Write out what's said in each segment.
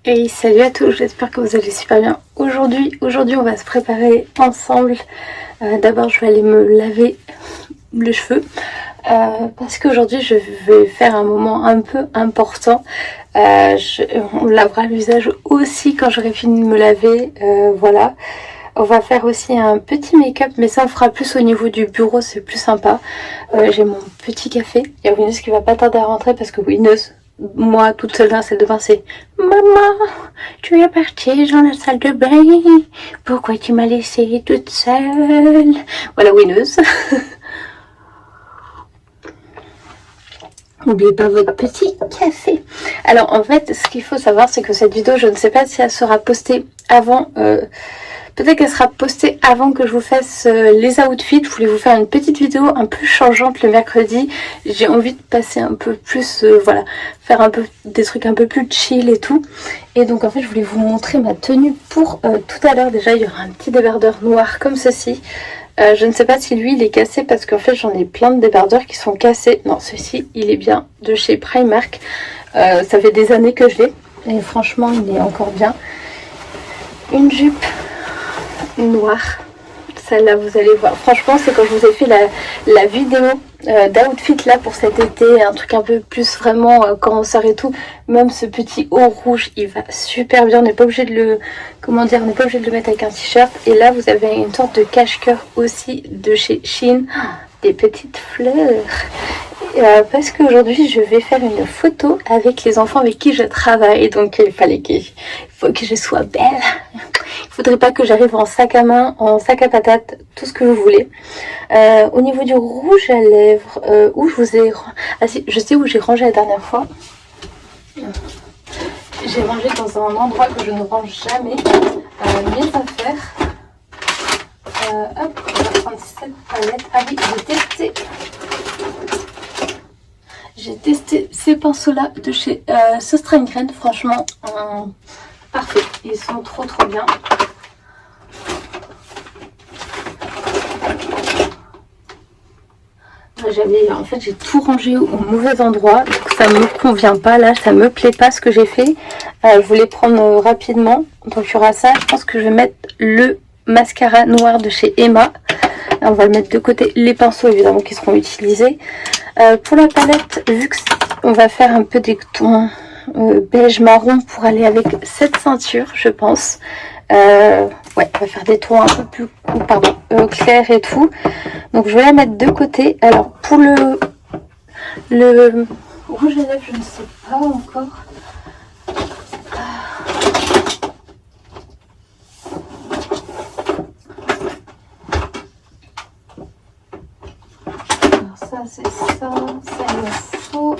Et salut à tous, j'espère que vous allez super bien. Aujourd'hui, on va se préparer ensemble. D'abord, je vais aller me laver les cheveux parce qu'aujourd'hui, je vais faire un moment un peu important. On lavera le visage aussi quand j'aurai fini de me laver. Voilà. On va faire aussi un petit make-up, mais ça on fera plus au niveau du bureau, c'est plus sympa. J'ai mon petit café. Il y a Winneuse qui va pas tarder à rentrer parce que Winneuse, moi toute seule dans la salle de bain, c'est maman, tu es partie dans la salle de bain, pourquoi tu m'as laissée toute seule? Voilà Winneuse. N'oubliez pas votre petit café. Alors en fait, ce qu'il faut savoir, c'est que cette vidéo, je ne sais pas si elle sera postée avant. Peut-être qu'elle sera postée avant que je vous fasse les outfits. Je voulais vous faire une petite vidéo un peu changeante le mercredi. J'ai envie de passer un peu plus, voilà, faire un peu des trucs un peu plus chill et tout. Et donc en fait, je voulais vous montrer ma tenue pour tout à l'heure. Déjà, il y aura un petit débardeur noir comme ceci. Je ne sais pas si lui il est cassé parce qu'en fait j'en ai plein de débardeurs qui sont cassés. Non, ceci il est bien de chez Primark. Ça fait des années que je l'ai et franchement il est encore bien. Une jupe noire, celle-là vous allez voir. Franchement c'est quand je vous ai fait la vidéo d'outfit là pour cet été, un truc un peu plus vraiment quand on sort et tout. Même ce petit haut rouge il va super bien, on n'est pas obligé de le, comment dire, on n'est pas obligé de le mettre avec un t-shirt. Et là vous avez une sorte de cache-cœur aussi de chez Shein, des petites fleurs. Parce qu'aujourd'hui je vais faire une photo avec les enfants avec qui je travaille, donc il faut que je sois belle. Il faudrait pas que j'arrive en sac à main, en sac à patates, tout ce que vous voulez. Au niveau du rouge à lèvres, où je vous ai... Ah si, je sais où j'ai rangé la dernière fois. J'ai rangé dans un endroit que je ne range jamais mes affaires. Hop, on va prendre cette palette. Ah oui, j'ai testé ces pinceaux-là de chez Söstrengren. Franchement, parfait. Ils sont trop bien. J'ai tout rangé au mauvais endroit, donc ça me convient pas là, ça me plaît pas ce que j'ai fait. Je voulais prendre rapidement, donc il y aura ça. Je pense que je vais mettre le mascara noir de chez Emma. On va le mettre de côté, les pinceaux évidemment qui seront utilisés. Pour la palette, vu que on va faire un peu des tons beige marron pour aller avec cette ceinture, je pense. Ouais, on va faire des tons un peu plus clairs et tout. Donc je vais la mettre de côté. Alors pour le rouge à lèvres, je ne sais pas encore. Alors ça c'est ça il me faut.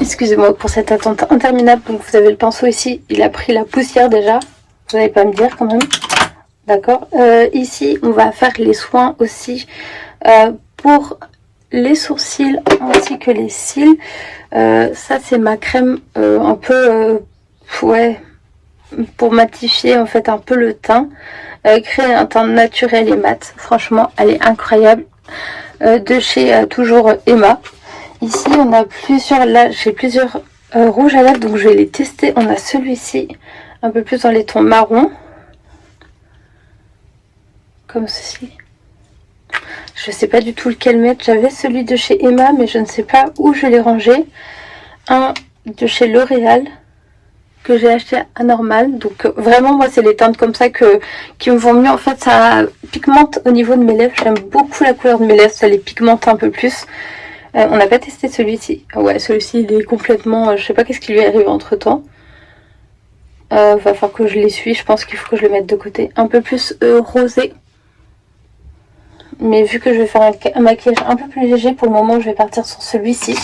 Excusez-moi pour cette attente interminable. Donc vous avez le pinceau ici, il a pris la poussière déjà. Vous n'allez pas me dire quand même. D'accord. Ici, on va faire les soins aussi pour les sourcils ainsi que les cils. Ça, c'est ma crème un peu, ouais, pour matifier en fait un peu le teint. Créer un teint naturel et mat. Franchement, elle est incroyable. De chez toujours Emma. Ici, on a plusieurs, là, j'ai plusieurs rouges à lèvres, donc je vais les tester. On a celui-ci, un peu plus dans les tons marron, comme ceci. Je sais pas du tout lequel mettre. J'avais celui de chez Emma, mais je ne sais pas où je l'ai rangé. Un de chez L'Oréal, que j'ai acheté à Normal. Donc vraiment, moi, c'est les teintes comme ça qui me vont mieux. En fait, ça pigmente au niveau de mes lèvres. J'aime beaucoup la couleur de mes lèvres, ça les pigmente un peu plus. On n'a pas testé celui-ci. Ouais, celui-ci il est complètement... je sais pas qu'est-ce qui lui est arrivé entre temps. Va falloir que je l'essuie. Je pense qu'il faut que je le mette de côté. Un peu plus rosé. Mais vu que je vais faire un maquillage un peu plus léger, pour le moment je vais partir sur celui-ci.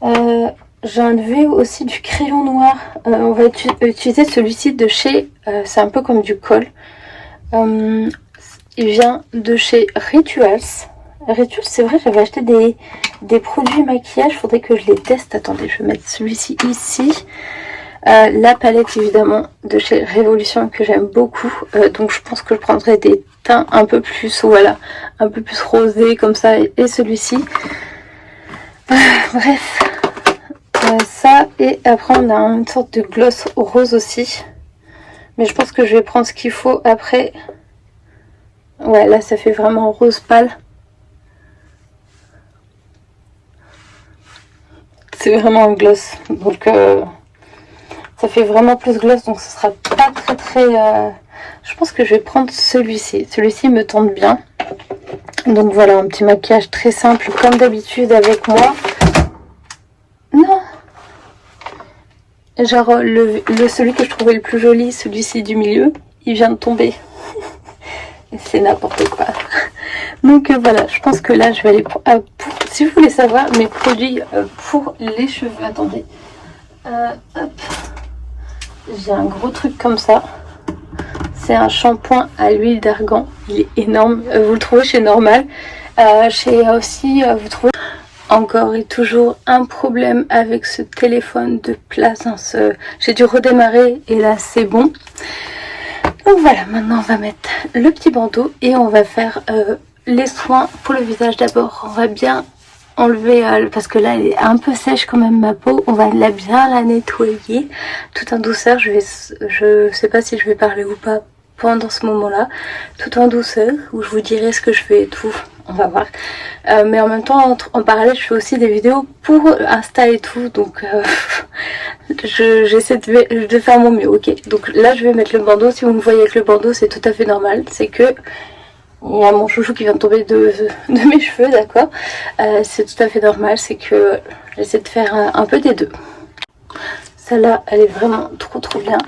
J'ai enlevé aussi du crayon noir. On va utiliser celui-ci de chez... c'est un peu comme du colle. il vient de chez Rituals. Rituals, c'est vrai, j'avais acheté des produits maquillage, faudrait que je les teste. Attendez, je vais mettre celui-ci ici. La palette évidemment de chez Révolution que j'aime beaucoup, donc je pense que je prendrai des teints un peu plus, voilà, un peu plus rosés comme ça, et celui-ci. Bref, ça, et après on a une sorte de gloss rose aussi, mais je pense que je vais prendre ce qu'il faut après. Ouais, là ça fait vraiment rose pâle. C'est vraiment un gloss, donc ça fait vraiment plus gloss, donc ce sera pas très je pense que je vais prendre celui-ci. Celui-ci me tente bien. Donc voilà, un petit maquillage très simple comme d'habitude avec moi. Non, genre celui que je trouvais le plus joli, celui-ci du milieu, il vient de tomber. C'est n'importe quoi. Donc voilà, je pense que là je vais aller pour si vous voulez savoir mes produits pour les cheveux. Attendez, hop, j'ai un gros truc comme ça. C'est un shampoing à l'huile d'argan, il est énorme. Vous le trouvez chez Normal. Chez aussi, vous trouvez encore et toujours un problème avec ce téléphone de place. Hein, j'ai dû redémarrer et là c'est bon. Donc voilà, maintenant on va mettre le petit bandeau et on va faire les soins pour le visage. D'abord, on va bien enlever, parce que là elle est un peu sèche quand même ma peau, on va bien la nettoyer tout en douceur. Je sais pas si je vais parler ou pas pendant ce moment là, tout en douceur, où je vous dirai ce que je fais et tout, on va voir. Mais en même temps, en parallèle, je fais aussi des vidéos pour Insta et tout, donc j'essaie de faire mon mieux. Ok, donc là je vais mettre le bandeau. Si vous me voyez avec le bandeau, c'est tout à fait normal, c'est que il y a mon chouchou qui vient de tomber de mes cheveux, d'accord. C'est tout à fait normal, c'est que j'essaie de faire un peu des deux. Celle-là, elle est vraiment trop bien.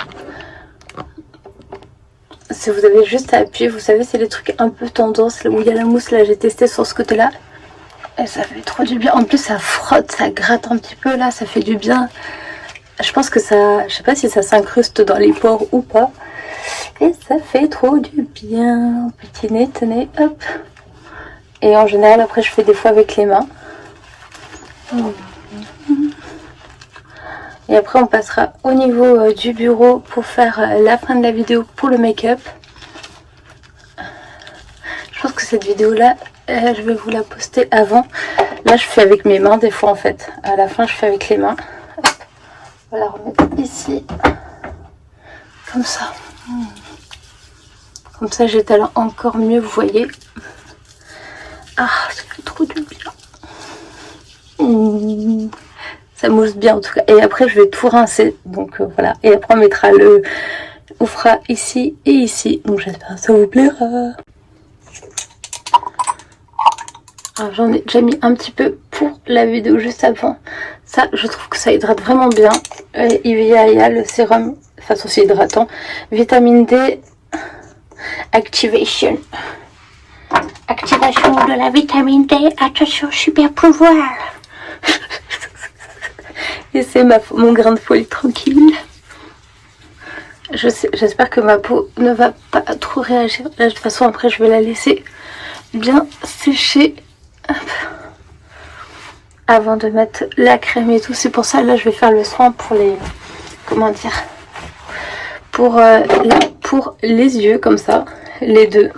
Si vous avez juste à appuyer, vous savez, c'est les trucs un peu tendance où il y a la mousse. Là, j'ai testé sur ce côté-là et ça fait trop du bien. En plus, ça frotte, ça gratte un petit peu là, ça fait du bien. Je pense que ça, je sais pas si ça s'incruste dans les pores ou pas. Et ça fait trop du bien. Petit nez, tenez, hop. Et en général, après, je fais des fois avec les mains. Et après, on passera au niveau du bureau pour faire la fin de la vidéo pour le make-up. Je pense que cette vidéo-là, je vais vous la poster avant. Là, je fais avec mes mains des fois, en fait. À la fin, je fais avec les mains. Hop. On va la remettre ici. Comme ça. Comme ça, j'étale encore mieux, vous voyez. Ah, ça fait trop du bien. Ça mousse bien en tout cas. Et après, je vais tout rincer. Donc voilà. Et après, on fera ici et ici. Donc j'espère que ça vous plaira. Alors j'en ai déjà mis un petit peu pour la vidéo juste avant. Ça, je trouve que ça hydrate vraiment bien. Ivia, le sérum, de façon c'est hydratant. Vitamine D, Activation. Activation de la vitamine D, attention, super pouvoir. Et c'est mon grain de folie tranquille. J'espère que ma peau ne va pas trop réagir. Là, de toute façon, après, je vais la laisser bien sécher. Hop. Avant de mettre la crème et tout. C'est pour ça, là, je vais faire le soin pour les... Comment dire, pour les yeux, comme ça. Les deux.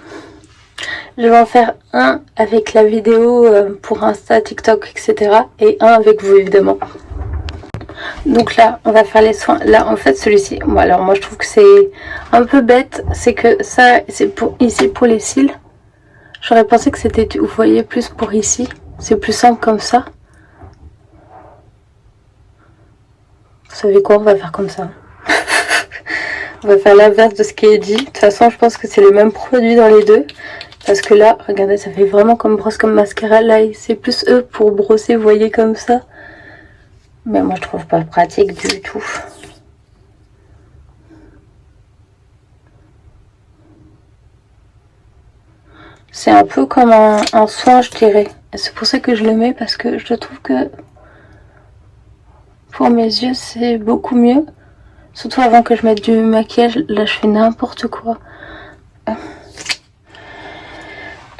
Je vais en faire un avec la vidéo pour Insta, TikTok, etc. Et un avec vous, évidemment. Donc là, on va faire les soins. Là, en fait, celui-ci, bon, alors moi, je trouve que c'est un peu bête. C'est que ça, c'est pour ici, pour les cils. J'aurais pensé que c'était, vous voyez, plus pour ici. C'est plus simple comme ça. Vous savez quoi, on va faire comme ça. On va faire l'inverse de ce qui est dit. De toute façon, je pense que c'est le même produit dans les deux. Parce que là, regardez, ça fait vraiment comme brosse, comme mascara. Là, c'est plus eux pour brosser, vous voyez, comme ça. Mais moi, je trouve pas pratique du tout. C'est un peu comme un soin, je dirais. C'est pour ça que je le mets, parce que je trouve que pour mes yeux, c'est beaucoup mieux. Surtout avant que je mette du maquillage. Là, je fais n'importe quoi.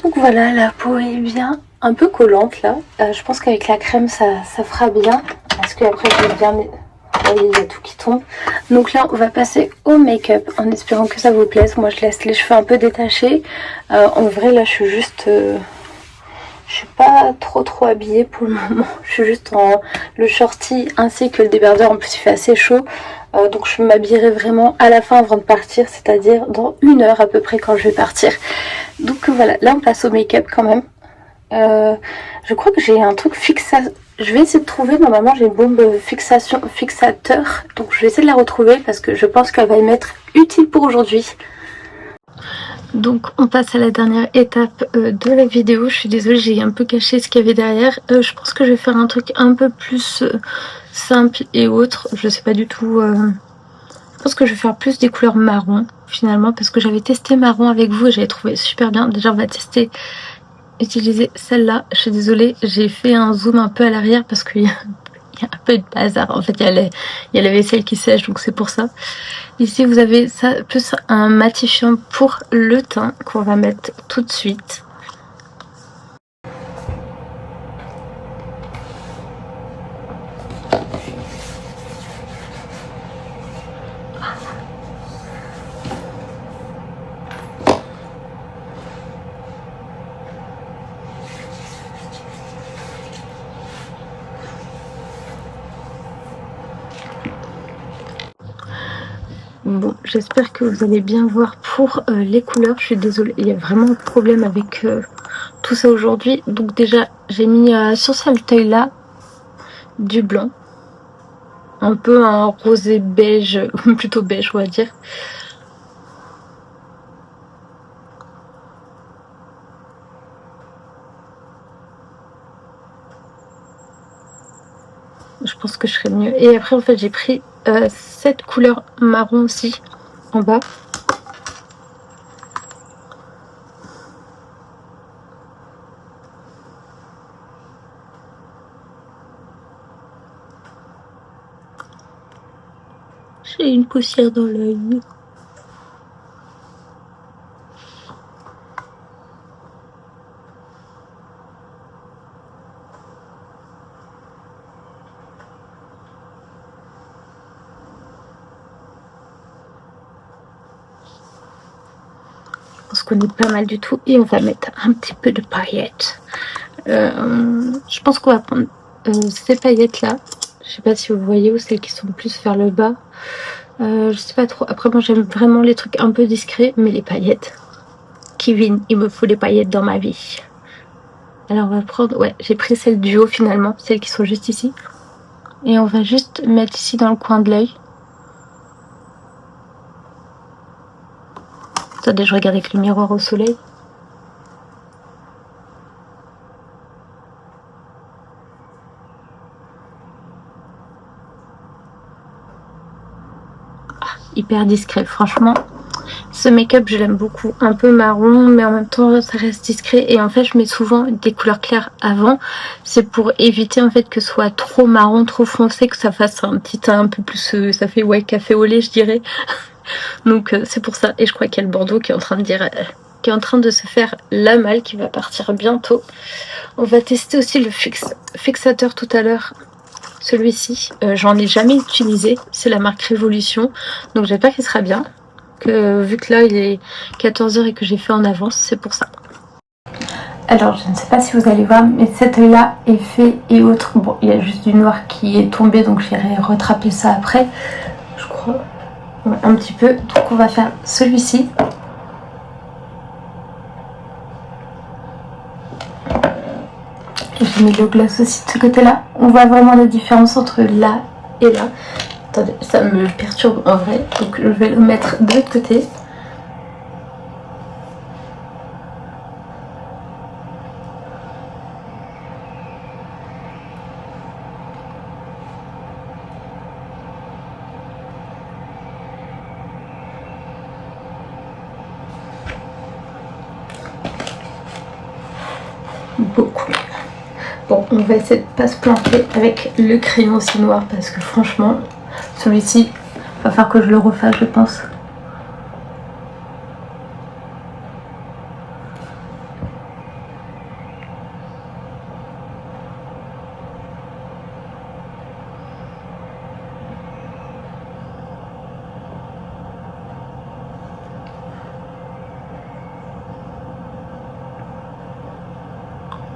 Donc voilà, la peau est bien un peu collante là. Je pense qu'avec la crème ça fera bien. Parce qu'après je vais bien... il y a tout qui tombe. Donc là on va passer au make-up en espérant que ça vous plaise. Moi je laisse les cheveux un peu détachés. En vrai là je suis juste... je suis pas trop habillée pour le moment. Je suis juste en le shorty ainsi que le débardeur. En plus il fait assez chaud. Donc je m'habillerai vraiment à la fin avant de partir. C'est-à-dire dans 1 heure à peu près quand je vais partir. Donc voilà, là on passe au make-up quand même. Je crois que j'ai un truc fixation. Je vais essayer de trouver, normalement j'ai une bombe fixateur. Donc je vais essayer de la retrouver parce que je pense qu'elle va m'être utile pour aujourd'hui. Donc on passe à la dernière étape de la vidéo. Je suis désolée, j'ai un peu caché ce qu'il y avait derrière. Je pense que je vais faire un truc un peu plus simple et autre. Je sais pas du tout. Je pense que je vais faire plus des couleurs marron finalement parce que j'avais testé marron avec vous et j'avais trouvé super bien. Déjà on va utiliser celle-là. Je suis désolée, j'ai fait un zoom un peu à l'arrière parce qu'il y a un peu de bazar. En fait, il y a la vaisselle qui sèche, donc c'est pour ça. Ici, vous avez ça, plus un matifiant pour le teint qu'on va mettre tout de suite. Bon, j'espère que vous allez bien voir pour les couleurs. Je suis désolée, il y a vraiment un problème avec tout ça aujourd'hui. Donc déjà, j'ai mis sur ce fauteuil là du blanc. Un peu un rosé beige, plutôt beige on va dire. Je pense que je serais mieux. Et après en fait j'ai pris cette couleur marron aussi en bas. J'ai une poussière dans l'œil. Je pense qu'on est pas mal du tout et on va mettre un petit peu de paillettes. Je pense qu'on va prendre ces paillettes là. Je sais pas si vous voyez, ou celles qui sont plus vers le bas. Je sais pas trop. Après moi j'aime vraiment les trucs un peu discrets, mais les paillettes. Kevin, il me faut des paillettes dans ma vie. Alors on va prendre, ouais, j'ai pris celles du haut finalement, celles qui sont juste ici. Et on va juste mettre ici dans le coin de l'œil. Attendez, je regarde avec le miroir au soleil. Ah, hyper discret, franchement. Ce make-up, je l'aime beaucoup. Un peu marron, mais en même temps, ça reste discret. Et en fait, je mets souvent des couleurs claires avant. C'est pour éviter en fait que ce soit trop marron, trop foncé, que ça fasse un petit teint un peu plus... ça fait, ouais, café au lait, je dirais. Donc c'est pour ça. Et je crois qu'il y a le Bordeaux qui est en train de dire... qui est en train de se faire la malle, qui va partir bientôt. On va tester aussi le fixateur tout à l'heure. Celui-ci, j'en ai jamais utilisé. C'est la marque Révolution. Donc j'espère qu'il sera bien. Vu que là il est 14 h et que j'ai fait en avance, c'est pour ça. Alors je ne sais pas si vous allez voir, mais cet œil là est fait et autres. Bon, il y a juste du noir qui est tombé, donc j'irai rattraper ça après, je crois. Ouais, un petit peu. Donc on va faire celui-ci. J'ai mis le gloss aussi de ce côté là. On voit vraiment la différence entre là et là. Attendez, ça me perturbe en vrai, donc je vais le mettre de l'autre côté. Beaucoup. Bon, on va essayer de pas se planter avec le crayon aussi noir parce que franchement, celui-ci, va falloir que je le refasse, je pense.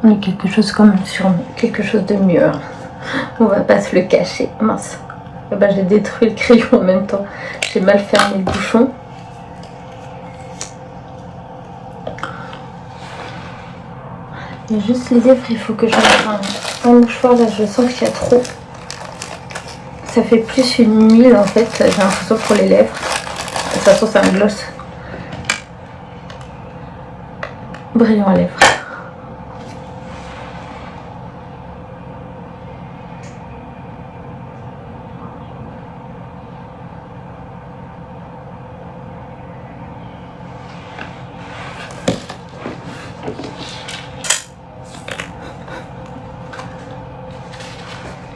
On est quelque chose quand même sur quelque chose de mieux. On va pas se le cacher. Mince. Ah bah, j'ai détruit le crayon en même temps. J'ai mal fermé le bouchon. Il y a juste les lèvres, il faut que je mette un mouchoir. Là, je sens qu'il y a trop. Ça fait plus une huile en fait, j'ai l'impression pour les lèvres. De toute façon, c'est un gloss brillant à lèvres.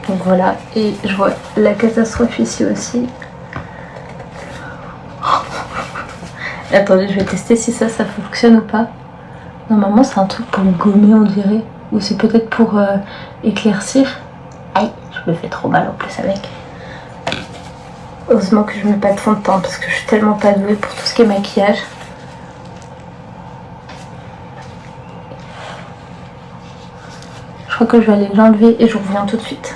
Donc voilà, et je vois la catastrophe ici aussi. Attendez, je vais tester si ça fonctionne ou pas. Normalement c'est un truc pour gommer on dirait. Ou c'est peut-être pour éclaircir. Aïe, je me fais trop mal en plus avec. Heureusement que je mets pas de fond de teint parce que je suis tellement pas douée pour tout ce qui est maquillage. Je crois que je vais aller l'enlever et je reviens tout de suite.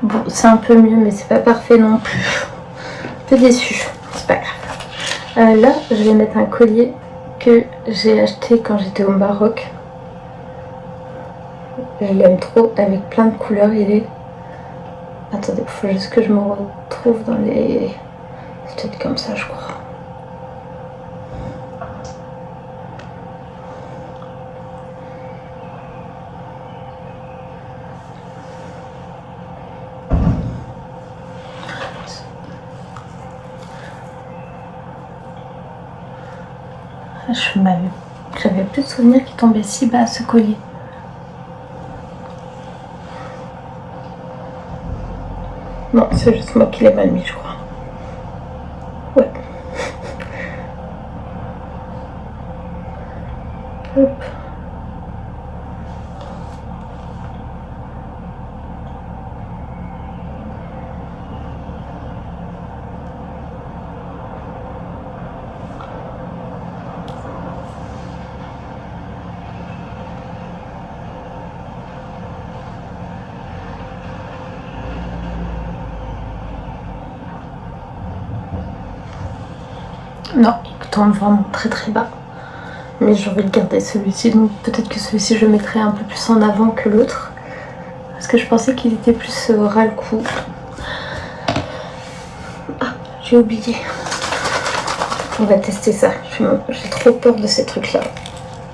Bon, c'est un peu mieux mais c'est pas parfait non plus. Un peu déçue, c'est pas grave. Là, je vais mettre un collier que j'ai acheté quand j'étais au Maroc. Je l'aime trop, avec plein de couleurs. Il est... Attendez, il faut juste que je me retrouve dans les... C'est peut-être comme ça, je crois. J'avais plus de souvenirs qu'il tombait si bas ce collier. Non, c'est juste moi qui l'ai mal mis, je crois. Ouais. Hop. Non, il tombe vraiment très très bas. Mais je vais le garder celui-ci. Donc peut-être que celui-ci je le mettrai un peu plus en avant que l'autre. Parce que je pensais qu'il était plus ras le cou. Ah, j'ai oublié. On va tester ça. J'ai trop peur de ces trucs-là.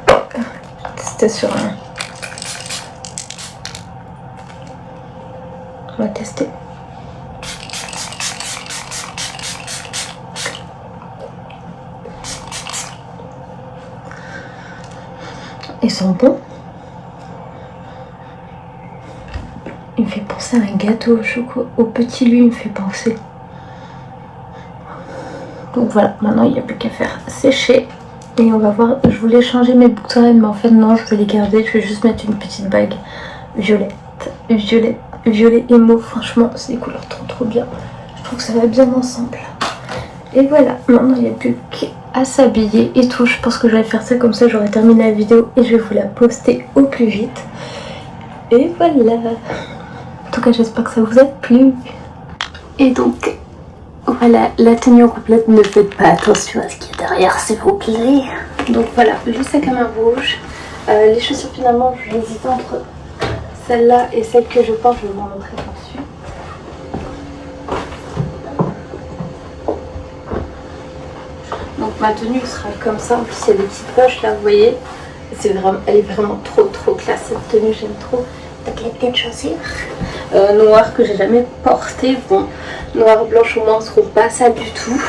Je vais tester sur un... On va tester. Ils sont bons. Il me fait penser à un gâteau au chocolat. Au petit lui, il me fait penser. Donc voilà, maintenant il n'y a plus qu'à faire sécher. Et on va voir. Je voulais changer mes boucles d'oreilles, mais en fait non, je vais les garder. Je vais juste mettre une petite bague violette. Violet et mauve. Franchement, c'est des couleurs trop bien. Je trouve que ça va bien ensemble. Et voilà, maintenant il n'y a plus qu'à s'habiller et tout. Je pense que je vais faire ça comme ça, j'aurai terminé la vidéo et je vais vous la poster au plus vite. Et voilà. En tout cas, j'espère que ça vous a plu. Et donc, voilà, la tenue complète. Ne faites pas attention à ce qu'il y a derrière, s'il vous plaît. Donc voilà, le sac à main rouge. Les chaussures, finalement, j'hésite entre celle-là et celle que je porte. Je vais vous montrer par-dessus. Donc ma tenue sera comme ça. En plus, il y a des petites poches là, vous voyez. Elle est vraiment trop classe cette tenue, j'aime trop. La claquette de chaussures noire que j'ai jamais portée. Bon, noir, blanche au moins on se trouve pas ça du tout.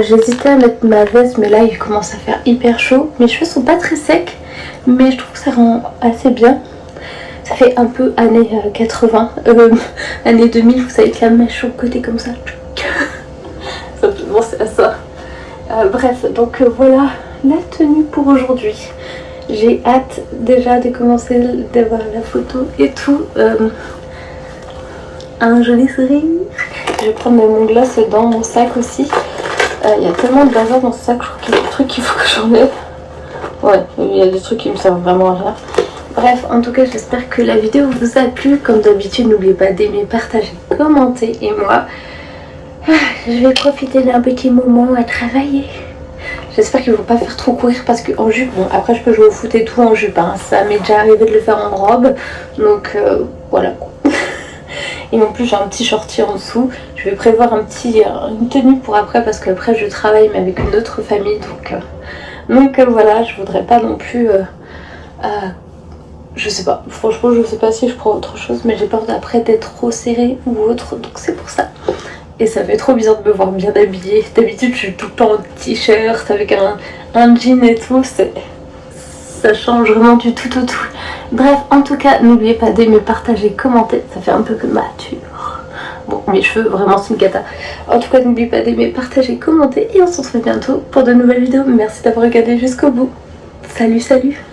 J'hésitais à mettre ma veste, mais là il commence à faire hyper chaud. Mes cheveux sont pas très secs, mais je trouve que ça rend assez bien. Ça fait un peu années 80, années 2000, vous savez, que la mèche au côté comme ça. Ça me fait penser à ça. Bref, donc voilà la tenue pour aujourd'hui. J'ai hâte déjà de commencer d'avoir la photo et tout. Un joli sourire. Je vais prendre mon gloss dans mon sac aussi. Il y a tellement de bazar dans ce sac, je crois qu'il y a des trucs qu'il faut que j'enlève. Ouais, il y a des trucs qui me servent vraiment à rien. Bref, en tout cas, j'espère que la vidéo vous a plu. Comme d'habitude, n'oubliez pas d'aimer, partager, commenter. Et moi, je vais profiter d'un petit moment à travailler. J'espère qu'ils vont pas faire trop courir parce qu'en jupe, bon, après je peux jouer au foot et tout en jupe, hein. Ça m'est déjà arrivé de le faire en robe. Donc voilà. Et en plus j'ai un petit shorty en dessous. Je vais prévoir une tenue pour après parce qu'après je travaille mais avec une autre famille. Donc voilà, je voudrais pas non plus... je sais pas, franchement je sais pas si je prends autre chose, mais j'ai peur d'après d'être trop serrée ou autre, donc c'est pour ça. Et ça fait trop bizarre de me voir bien habillée. D'habitude je suis tout le temps en t-shirt avec un jean et tout, ça change vraiment du tout au tout. Bref, en tout cas, n'oubliez pas d'aimer, partager, commenter, ça fait un peu comme mature. Bon, mes cheveux, vraiment c'est une cata. En tout cas, n'oubliez pas d'aimer, partager, commenter et on se retrouve bientôt pour de nouvelles vidéos. Merci d'avoir regardé jusqu'au bout. Salut, salut!